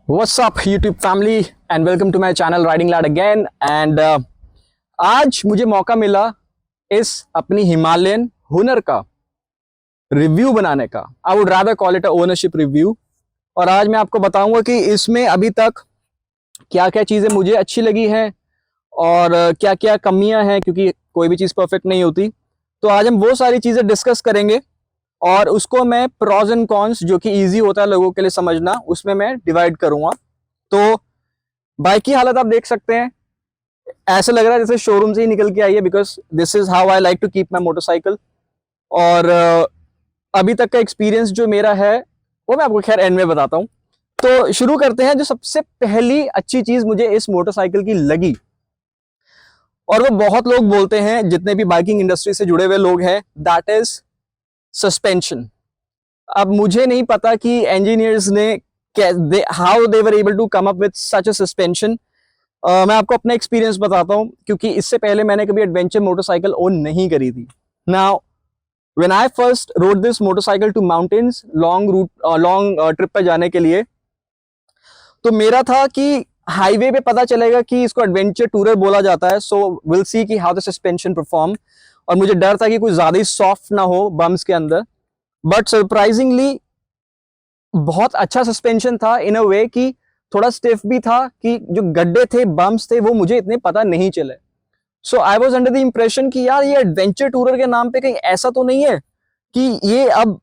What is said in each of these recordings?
What's up YouTube family and welcome to my channel Riding Lad again and आज मुझे मौका मिला इस अपनी हिमालयन हुनर का रिव्यू बनाने का। आई would rather call it a ownership review. और आज मैं आपको बताऊंगा कि इसमें अभी तक क्या क्या चीज़ें मुझे अच्छी लगी हैं और क्या क्या कमियां हैं, क्योंकि कोई भी चीज़ परफेक्ट नहीं होती। तो आज हम वो सारी चीज़ें डिस्कस करेंगे और उसको मैं प्रॉज एंड कॉन्स, जो कि ईजी होता है लोगों के लिए समझना, उसमें मैं डिवाइड करूंगा। तो बाइक की हालत आप देख सकते हैं, ऐसा लग रहा है जैसे शोरूम से ही निकल के आई है, because this is how I like to keep my motorcycle. और अभी तक का एक्सपीरियंस जो मेरा है वो मैं आपको खैर एंड में बताता हूँ। तो शुरू करते हैं। जो सबसे पहली अच्छी चीज मुझे इस मोटरसाइकिल की लगी, और वो बहुत लोग बोलते हैं जितने भी बाइकिंग इंडस्ट्री से जुड़े हुए लोग हैं, दैट इज सस्पेंशन। अब मुझे नहीं पता कि इंजीनियर्स ने how they were able to come up with such a suspension. मैं आपको अपना एक्सपीरियंस बताता हूँ, क्योंकि इससे पहले मैंने कभी एडवेंचर मोटरसाइकिल ओन नहीं करी थी। Now when I first rode this motorcycle to mountains, long trip पर जाने के लिए, तो मेरा था कि हाईवे पे पता चलेगा कि इसको एडवेंचर टूरर बोला जाता है, सो विल सी कि हाउ द सस्पेंशन परफॉर्म। और मुझे डर था कि कुछ ज्यादा ही सॉफ्ट ना हो बम्स के अंदर, बट सरप्राइजिंगली बहुत अच्छा सस्पेंशन था इन अ वे कि थोड़ा स्टिफ भी था, कि जो गड्ढे थे, बम्स थे, वो मुझे इतने पता नहीं चले। So I was under the impression कि यार ये एडवेंचर टूरर के नाम पे कहीं ऐसा तो नहीं है कि ये अब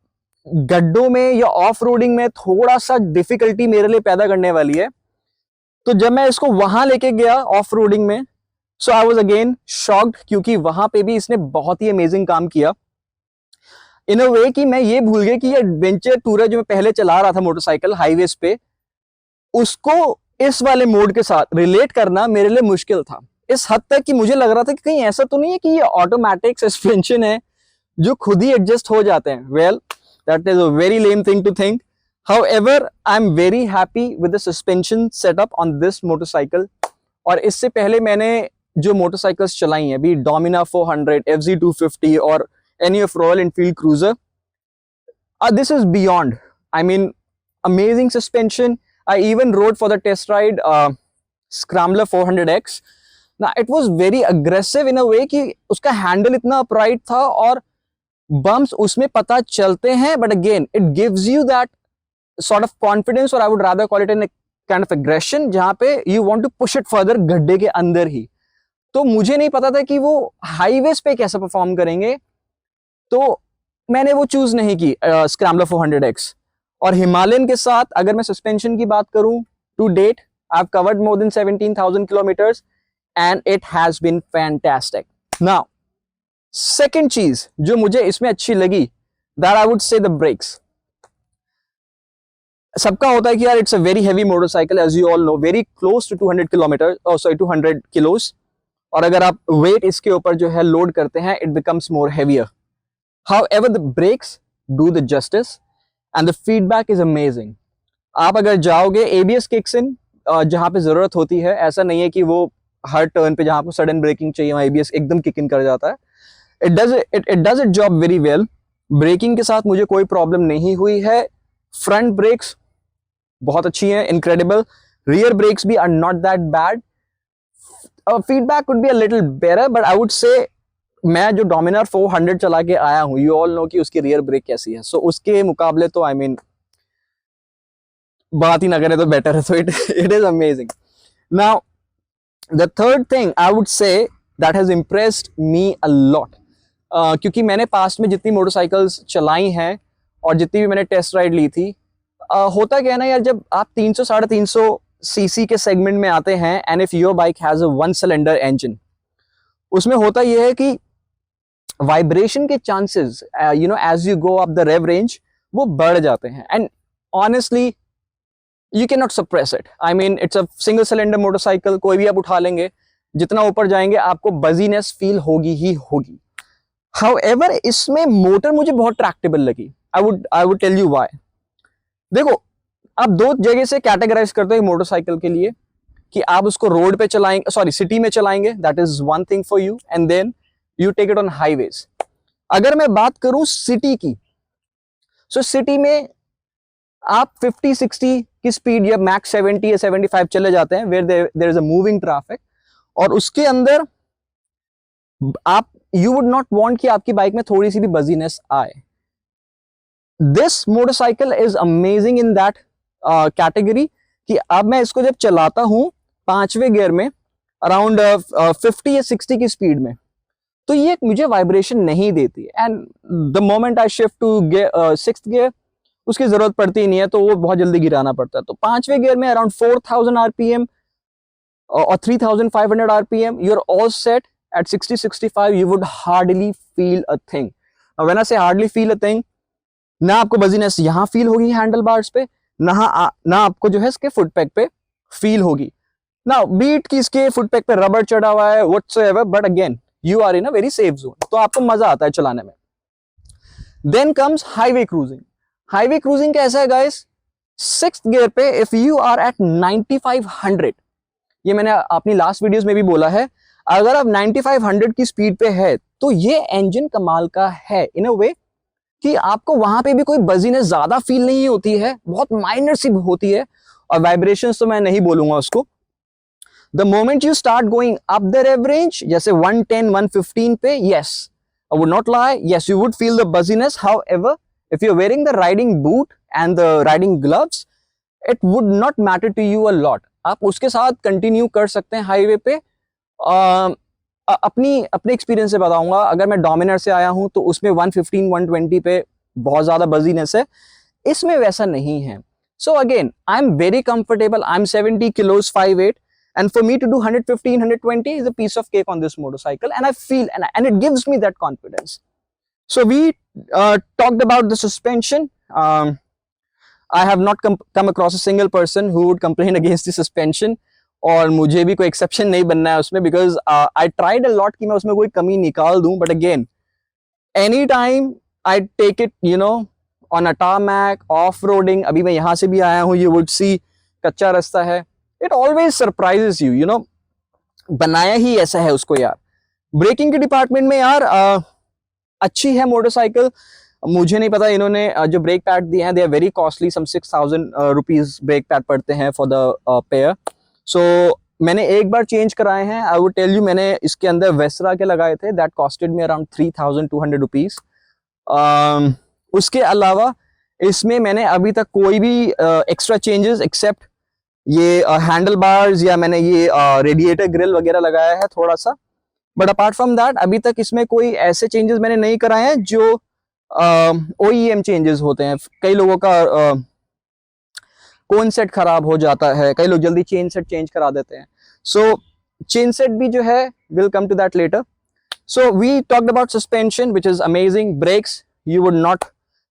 गड्ढों में या ऑफ रोडिंग में थोड़ा सा डिफिकल्टी मेरे लिए पैदा करने वाली है। तो जब मैं इसको वहां लेके गया ऑफ रोडिंग में, सो आई वॉज अगेन शॉक्ड, क्योंकि वहां पे भी इसने बहुत ही अमेजिंग काम किया इन अ वे कि मैं ये भूल गया कि ये एडवेंचर टूरर जो मैं पहले चला रहा था मोटरसाइकिल हाईवेज पे, उसको इस वाले मोड के साथ रिलेट करना मेरे लिए मुश्किल था। इस हद तक कि मुझे लग रहा था कि कहीं ऐसा तो नहीं है कि ये ऑटोमेटिक सस्पेंशन है जो खुद ही एडजस्ट हो जाते हैं। Well, that is a very lame thing to think. However, I am very happy with the suspension setup on this motorcycle. और इससे पहले मैंने जो मोटरसाइकिल्स चलाई हैं, बी डोमिना 400, FZ250 और any of royal Enfield cruiser, this is beyond. I mean, amazing suspension. I even rode for the test ride Scrambler 400X. Now it was very aggressive in a way कि उसका handle इतना upright था और bumps उसमें पता चलते हैं, but again it gives you that sort of confidence, और I would rather call it an kind of aggression, जहां पे you want to push it further गड्ढे के अंदर ही। तो मुझे नहीं पता था कि वो हाईवेज पे कैसे परफॉर्म करेंगे, तो मैंने वो चूज नहीं की स्क्रैम्बलर 400X। और हिमालयन के साथ अगर मैं सस्पेंशन की बात करूं, to date I have covered more than 17,000 kilometres and it has been fantastic. Now second चीज जो मुझे इसमें अच्छी लगी, that I would say the brakes. सबका होता है कि यार it's a very heavy motorcycle, as you all know, very close to 200 kilometre, sorry 200 kilos. और अगर आप वेट इसके ऊपर जो है लोड करते हैं, it becomes more heavier. However, the brakes do the justice and the feedback is amazing. आप अगर जाओगे, ABS kicks in जहां पे जरूरत होती है, ऐसा नहीं है कि वो हर टर्न पे जहां पे सडन ब्रेकिंग चाहिए वहां ABS एकदम किक इन कर जाता है। It does it job very well. Braking के साथ मुझे कोई प्रॉब्लम नहीं हुई है। फ्रंट ब्रेक्स बहुत अच्छी हैं, इनक्रेडिबल। रियर ब्रेक्स भी are not that bad. Feedback could be a little better, but I would say मैं जो डोमिनार 400 चला के आया हूं, यू ऑल नो कि उसकी रियर ब्रेक कैसी है। सो उसके मुकाबले तो आई मीन बात ही ना करें तो बेटर है। तो it is amazing. Now the third thing I would say that has impressed me a lot, क्योंकि मैंने पास्ट में जितनी मोटरसाइकिल्स चलाई हैं और जितनी भी मैंने टेस्ट राइड ली थी, होता क्या है ना यार, जब आप 300-350 सीसी के सेगमेंट में आते हैं and if your bike has a 1 cylinder engine, उसमें होता यह है कि वाइब्रेशन के chances as you go up the rev range वो बढ़ जाते हैं। And honestly you can not suppress it. I mean it's a single cylinder motorcycle, कोई भी आप उठा लेंगे, जितना ऊपर जाएंगे आपको बजीनेस फील होगी ही होगी। हाउएवर, इसमें मोटर मुझे बहुत ट्रैक्टेबल लगी। I would tell you why. देखो, आप दो जगह से कैटेगराइज करते हैं मोटरसाइकिल के लिए, कि आप उसको रोड पे चलाएंगे, सॉरी सिटी में चलाएंगे, that is one thing for you, and then you take it on highways. अगर मैं बात करूं सिटी की, सो सिटी में आप 50-60 की स्पीड या मैक्स 70 या 75 चले जाते हैं, where there is a moving traffic, और उसके अंदर आप यू वुड नॉट वांट कि आपकी बाइक में थोड़ी सी भी बजीनेस आए. This motorcycle is amazing in that category कि अब मैं इसको जब चलाता हूं 5वें गियर में अराउंड 50 या 60 की स्पीड में, तो ये मुझे वाइब्रेशन नहीं देती. And the moment I shift to 6th gear, उसकी जरूरत पड़ती ही नहीं है, तो वो बहुत जल्दी गिराना पड़ता है. तो 5वें गियर में around 4000 RPM or 3500 rpm, you're all set. At 60-65 you would hardly feel a thing. Now when I say hardly feel a thing, ना आपको बजीनेस यहाँ फील होगी हैंडल बार्स पे, ना आपको जो है इसके फुट पैक पे फील होगी. नाउ बीट की इसके फुट पैक पे रबर चढ़ा हुआ है whatsoever, but again you are in a very safe zone, तो आपको मजा आता है चलाने में. Then comes highway cruising. Highway cruising कैसा है गाइस? 6th गियर पे इफ यू आर एट 9500, ये मैंने अपनी लास्ट वीडियोस में भी बोला है, अगर आप 9500 की स्पीड पे है तो ये इंजन कमाल का है इन अ वे कि आपको वहां पे भी कोई बजीनेस ज्यादा फील नहीं होती है, बहुत माइनर सी होती है, और वाइब्रेशंस तो मैं नहीं बोलूंगा उसको. The moment you start going up the rev range, जैसे 110 115 पे, yes I would not lie, yes you would feel the buzziness. However if you are wearing the riding boot and the riding gloves, it would not matter to you a lot. आप उसके साथ continue कर सकते हैं highway पे. अपने experience से बताऊंगा, अगर मैं डोमिनर से आया हूं तो उसमें 115 120 पे बहुत ज्यादा बजीनेस है, इसमें वैसा नहीं है. So again I am very comfortable. I am 70 kilos 5'8", and for me to do 115 120 is a piece of cake on this motorcycle, and I feel and it gives me that confidence. So we talked about the suspension. I have not come across a single person who would complain against the suspension, और मुझे भी कोई exception नहीं बनना है उसमें, because I tried a lot कि मैं उसमें कोई कमी निकाल दूं, but again any time I take it you know on a tarmac, off roading. अभी मैं यहाँ से भी आया हूँ, यू वुड सी कच्चा रास्ता है. It always surprises you, you know, बनाया ही ऐसा है उसको यार. ब्रेकिंग के डिपार्टमेंट में यार अच्छी है मोटरसाइकिल. मुझे नहीं पता, इन्होंने जो ब्रेक पैड दिए हैं they are very costly, some 6000 rupees brake pad पड़ते हैं फॉर द पेयर. सो मैंने एक बार चेंज कराए हैं. आई वुड टेल यू, मैंने इसके अंदर वेस्ट्रा के लगाए थे, that costed me around 3200 rupees. उसके अलावा इसमें मैंने अभी तक कोई भी एक्स्ट्रा चेंजेस एक्सेप्ट ये हैंडल बार्स या मैंने ये रेडिएटर ग्रिल वगैरह लगाया है थोड़ा सा, बट अपार्ट फ्रॉम दैट अभी तक इसमें कोई ऐसे चेंजेस मैंने नहीं कराए हैं जो OEM चेंजेस होते हैं. कई लोगों का कोन सेट खराब हो जाता है, कई लोग जल्दी चेन सेट चेंज करा देते हैं. सो चेन सेट भी जो है, will come to that later. So we talked about suspension which is amazing. Brakes you would not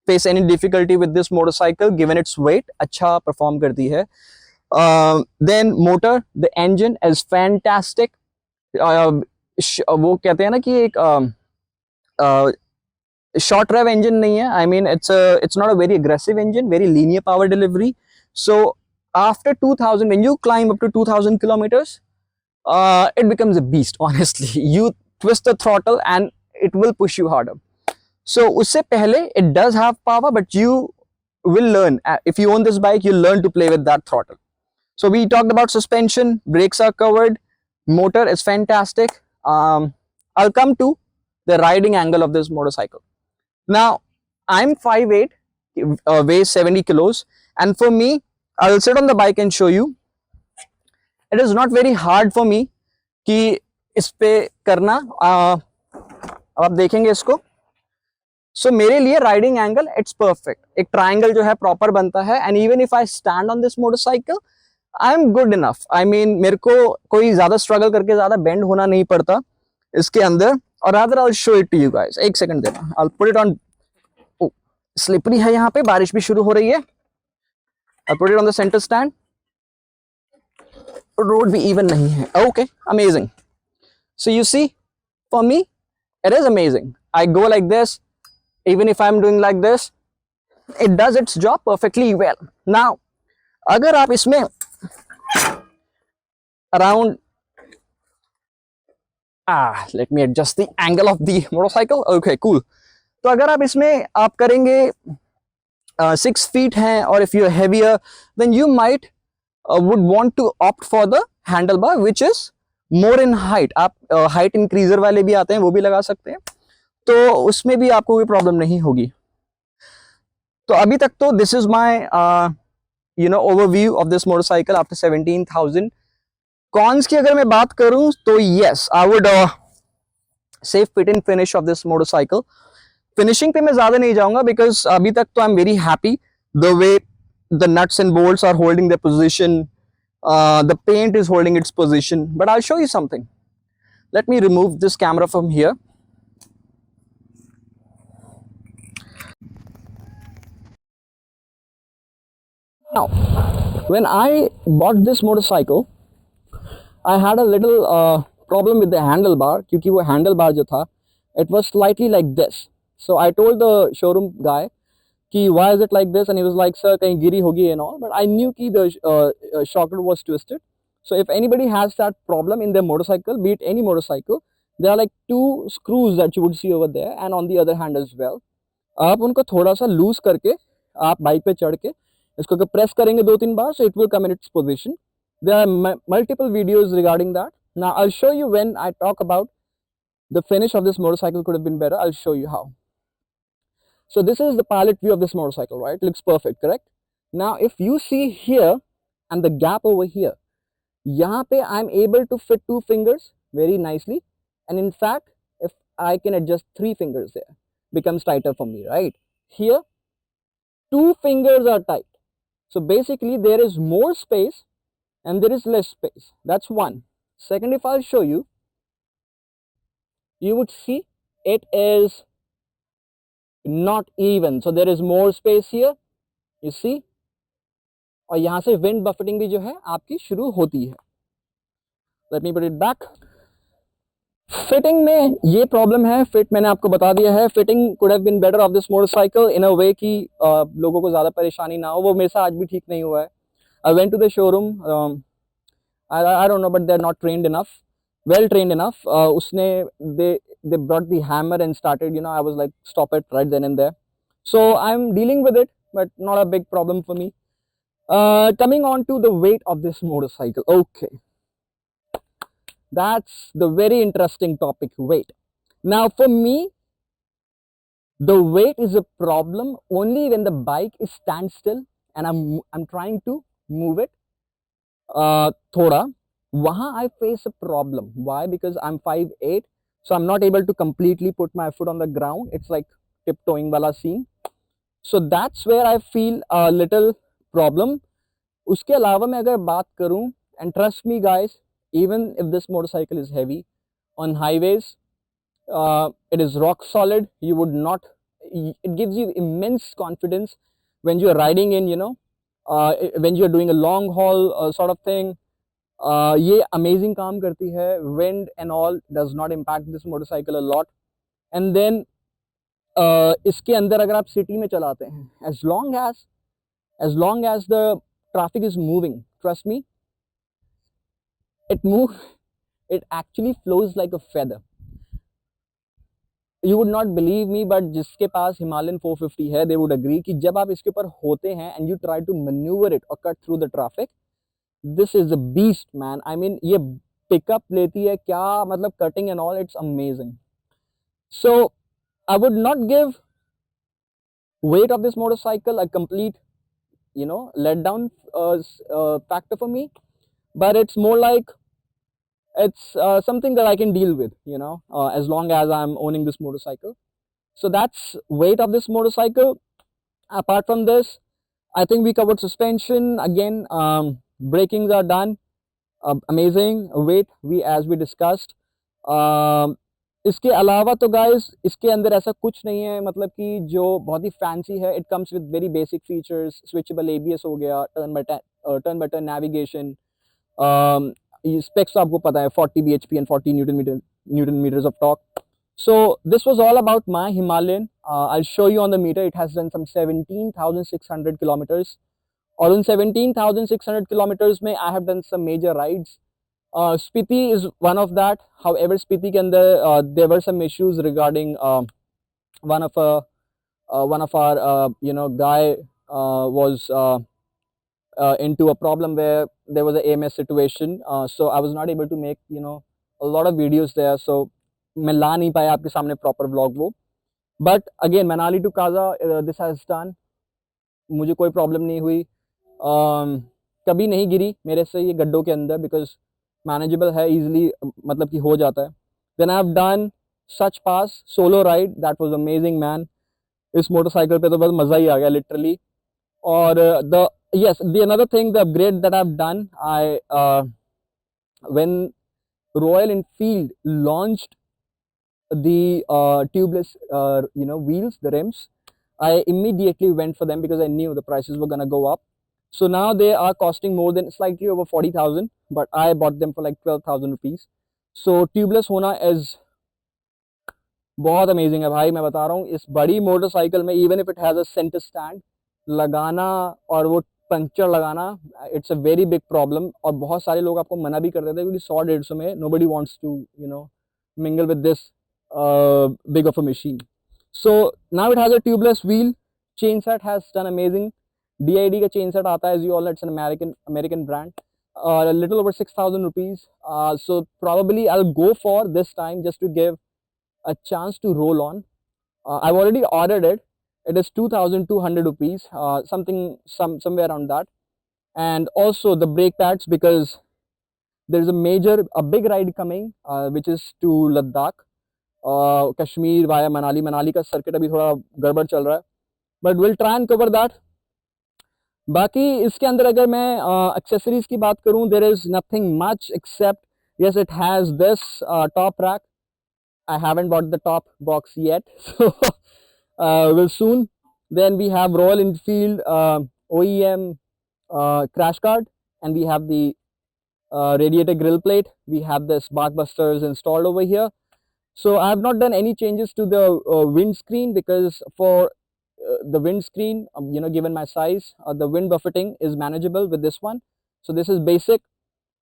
face any difficulty with this motorcycle given its weight, अच्छा perform करती है. Then motor, the engine is fantastic. वो कहते हैं ना कि एक short rev engine nahi hai. I mean it's not a very aggressive engine, very linear power delivery. So after 2000, when you climb up to 2000 kilometers, it becomes a beast. Honestly, you twist the throttle and it will push you harder. So usse pehle it does have power, but you will learn, if you own this bike, you'll learn to play with that throttle. So we talked about suspension, brakes are covered, motor is fantastic. I'll come to the riding angle of this motorcycle. Now, I'm 5'8", weighs 70 kilos, and for me, I'll sit on the bike and show you. It is not very hard for me कि इस पे करना. अब आप देखेंगे इसको. So मेरे लिए riding angle, it's perfect. एक triangle जो है proper बनता है, and even if I stand on this motorcycle, I'm good enough. I mean मेरे को कोई ज्यादा struggle करके ज्यादा bend होना नहीं पड़ता इसके अंदर. और rather I'll show it to you guys. एक सेकंड देना. I'll put it on. Oh, slippery है यहाँ पे, बारिश भी शुरू हो रही है. I'll put it on the center stand. Road भी even नहीं है. Okay, amazing. So you see, for me, it is amazing. I go like this. Even if I'm doing like this, it does its job perfectly well. Now, अगर आप इसमें around let me adjust the angle of the motorcycle. Okay, cool. तो अगर आप इसमें आप करेंगे 6 feet हैं, or if you're heavier, then you might would want to opt for the handlebar which is more in height. आप height increaser वाले भी आते हैं, वो भी लगा सकते हैं, तो उसमें भी आपको कोई प्रॉब्लम नहीं होगी. तो अभी तक तो this is my overview of this motorcycle after 17,000. Cons की अगर मैं बात करूं तो yes, I would say fit and finish of this motorcycle. Finishing पे मैं ज्यादा नहीं जाऊंगा बिकॉज अभी तक तो I am very happy the way the nuts and bolts are holding the position, the paint is holding its position. But I show you something. Let me remove this camera from here. Now, when I bought this motorcycle, I had a little problem with the handlebar क्योंकि वो handlebar जो था, it was slightly like this. So I told the showroom guy कि why is it like this, and he was like, sir, कहीं गिरी होगी and all. But I knew कि the shocker was twisted. So if anybody has that problem in their motorcycle, be it any motorcycle, there are like 2 screws that you would see over there and on the other hand as well. आप उनको थोड़ा सा loose करके आप bike पे चढ़ के इसको अगर प्रेस करेंगे 2-3 बार, so it will come in its position. There are multiple videos regarding that. Now I'll show you when I talk about the finish of this motorcycle could have been better. I'll show you how. So this is the pilot view of this motorcycle, right? Looks perfect, correct? Now if you see here and the gap over here, यहाँ पे I'm able to fit 2 fingers very nicely, and in fact if I can adjust 3 fingers there, becomes tighter for me, right? Here 2 fingers are tight, so basically there is more space and there is less space. That's one. Second, if I'll show you, you would see it is not even, so there is more space here, you see, और यहाँ से wind buffeting भी जो है आपकी शुरू होती है. Let me put it back. Fitting में ये प्रॉब्लम है. फिट मैंने आपको बता दिया है. Fitting could have been better of this motorcycle in a way कि लोगों को ज़्यादा परेशानी ना हो. वो मेरे से आज भी ठीक नहीं हुआ है. I went to the showroom. I don't know but they are not trained enough, well trained enough. उसने they brought the hammer and started, I was like, stop it right then and there. So I'm dealing with it, but not a big problem for me. Coming on to the weight of this motorcycle. Okay, that's the very interesting topic, weight. Now for me, the weight is a problem only when the bike is standstill and I'm trying to move it thoda. Wahan I face a problem. Why? Because I'm 5'8", so I'm not able to completely put my foot on the ground. It's like tiptoeing wala scene. So that's where I feel a little problem. उसके अलावा मैं अगर बात करूं, and trust me guys, even if this motorcycle is heavy on highways, it is rock solid. You would not, it gives you immense confidence when you're riding in, when you're doing a long haul sort of thing. ये amazing काम करती है. Wind and all does not impact this motorcycle a lot. And then इसके अंदर अगर आप city में चलाते हैं, as long as the traffic is moving, trust me, it actually flows like a feather. You would not believe me, but जिसके पास Himalayan 450 है, they would agree कि जब आप इसके ऊपर होते हैं and you try to maneuver it or cut through the traffic, this is a beast, man. I mean, ये pickup लेती है क्या, मतलब cutting and all, it's amazing. So I would not give weight of this motorcycle a complete, letdown factor for me, but it's more like it's something that I can deal with, as long as I'm owning this motorcycle. So that's weight of this motorcycle. Apart from this, I think we covered suspension again. Brakings are done, amazing. Weight, as we discussed. इसके अलावा तो guys इसके अंदर ऐसा कुछ नहीं है, मतलब कि जो बहुत ही फैंसी है. It comes with very basic features. Switchable ABS हो गया, turn by turn navigation. Specs आपको पता है, 40 bhp and 40 newton meters of torque. So this was all about my Himalayan. I'll show you on the meter. It has done some 17,600 kilometers. और उन 17,600 kilometers में I have done some major rides. Spiti is one of that. However, Spiti के अंदर there were some issues regarding one of one of our guy was into a problem where there was a AMS situation, so I was not able to make a lot of videos there, so मैं ला नहीं पाया आपके सामने proper vlog वो. But again, Manali to Kaza, this has done. मुझे कोई problem नहीं हुई, कभी नहीं गिरी मेरे से ये गड्ढों के अंदर, बिकॉज मैनेजेबल है, इजीली मतलब कि हो जाता है. Then I have done such pass solo ride, that was amazing man. इस मोटरसाइकिल पे तो बस मज़ा ही आ गया लिटरली. और the yes, the another thing, the upgrade that I've done, when Royal Enfield launched the tubeless wheels, the rims, I immediately went for them because I knew the prices were gonna go up. So now they are costing more than slightly over 40,000, but I bought them for like 12,000 rupees. So tubeless होना is बहुत amazing है भाई. मैं बता रहा हूँ, इस बड़ी मोटरसाइकिल में even if it has a centre stand, लगाना और वो पंक्चर लगाना, it's a very big problem. और बहुत सारे लोग आपको मना भी कर देते हैं क्योंकि 100-150 में nobody wants to mingle with this big of a machine. So now it has a tubeless wheel. Chain set has done amazing. DID का chain set आता है, as you all know, it's an American brand. A little over 6,000 rupees. So probably I'll go for this time just to give a chance to roll on. I've already ordered it. It is 2,200 rupees, somewhere around that. And also the brake pads, because there is a big ride coming, which is to Ladakh. Kashmir via Manali का circuit अभी थोड़ा गड़बड़ चल रहा है, but will try and cover that. बाकी इसके अंदर अगर मैं एक्सेसरीज की बात करूं, there is nothing much except, yes, it has this top rack. I haven't bought the top box yet, so will soon. Then we have Royal Enfield OEM crash card, and we have the radiator grill plate. We have the spark busters installed over here. So I have not done any changes to the windscreen, because for the windscreen, given my size, the wind buffeting is manageable with this one. So this is basic.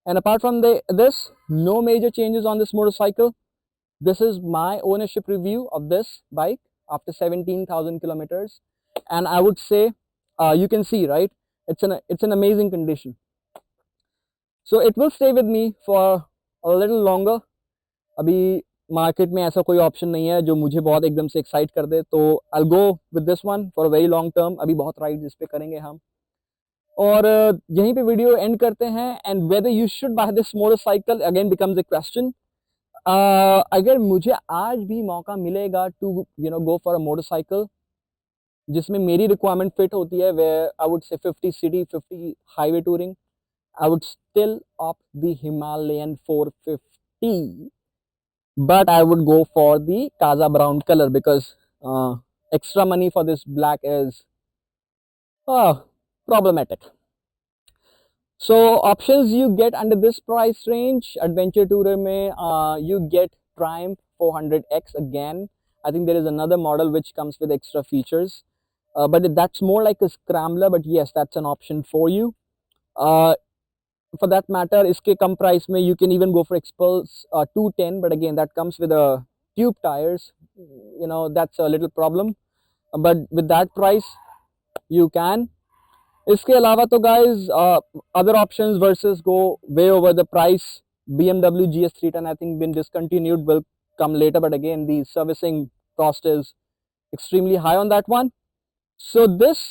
And apart from this, no major changes on this motorcycle. This is my ownership review of this bike after 17,000 kilometers. And I would say, you can see, right? It's an amazing condition. So it will stay with me for a little longer. अभी market में ऐसा कोई option नहीं है जो मुझे बहुत एकदम से एक्साइट कर दे, तो I go with this one for a very long term. अभी बहुत राइड इस पे करेंगे हम, और यहीं पे वीडियो एंड करते हैं. And whether you should buy this motorcycle again becomes a question. अगर मुझे आज भी मौका मिलेगा to go for a motorcycle जिसमें मेरी रिक्वायरमेंट फिट होती है, वेयर आई वुड से 50 city 50 highway touring, I would still opt the Himalayan 450, but I would go for the Kaza brown color, because extra money for this black is problematic. So options you get under this price range, Adventure Tourer mein you get Triumph 400X again. I think there is another model which comes with extra features, but that's more like a scrambler, but yes, that's an option for you. For that matter, iske kam price mein you can even go for Xpulse 210, but again that comes with a tube tires, that's a little problem, but with that price you can. Iske alawa to guys, other options versus go way over the price. BMW GS 310 I think been discontinued, will come later, but again the servicing cost is extremely high on that one. So this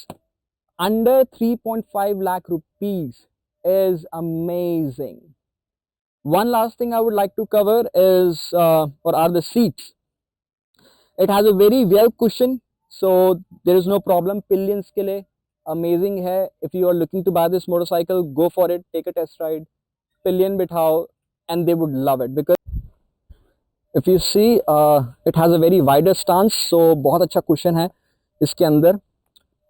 under 3.5 lakh rupees is amazing. One last thing I would like to cover is or are the seats. It has a very well cushion, so there is no problem. Pillions के लिए amazing है. If you are looking to buy this motorcycle, go for it, take a test ride, pillion बिठाओ, and they would love it, because if you see it has a very wider stance, so बहुत अच्छा cushion है इसके अंदर.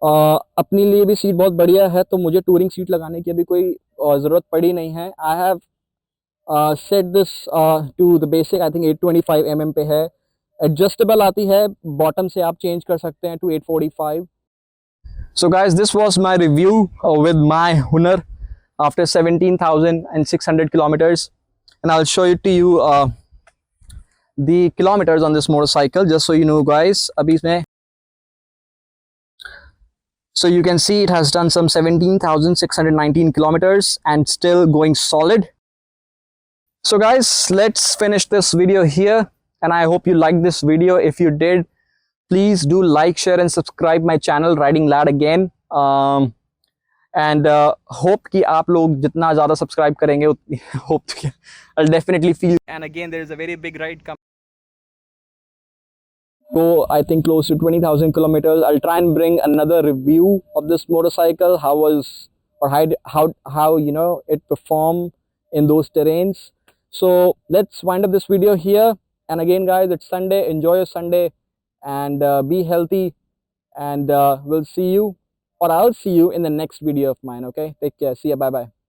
अपने लिए भी seat बहुत बढ़िया है, तो मुझे टूरिंग सीट लगाने की अभी कोई ज़रूरत पड़ी नहीं है. I have set this to the basic, I think 825 mm पे है. एडजस्टेबल आती है, बॉटम से आप चेंज कर सकते हैं to 845. So guys, this was my review with my Hunter after 17,600 kilometers, and I'll show it to you the kilometers on this motorcycle, just so you know guys. अभी इसमें So you can see it has done some 17,619 kilometers and still going solid. So guys, let's finish this video here, and I hope you liked this video. If you did, please do like, share and subscribe my channel Riding Lad again. And hope कि आप लोग जितना ज़्यादा subscribe करेंगे उतनी hope I'll definitely feel. And again, there is a very big ride coming. Go, I think, close to 20,000 kilometers. I'll try and bring another review of this motorcycle. How was, or how you know it performed in those terrains. So let's wind up this video here. And again, guys, it's Sunday. Enjoy your Sunday and be healthy. And we'll see you, or I'll see you in the next video of mine. Okay, take care. See ya. Bye bye.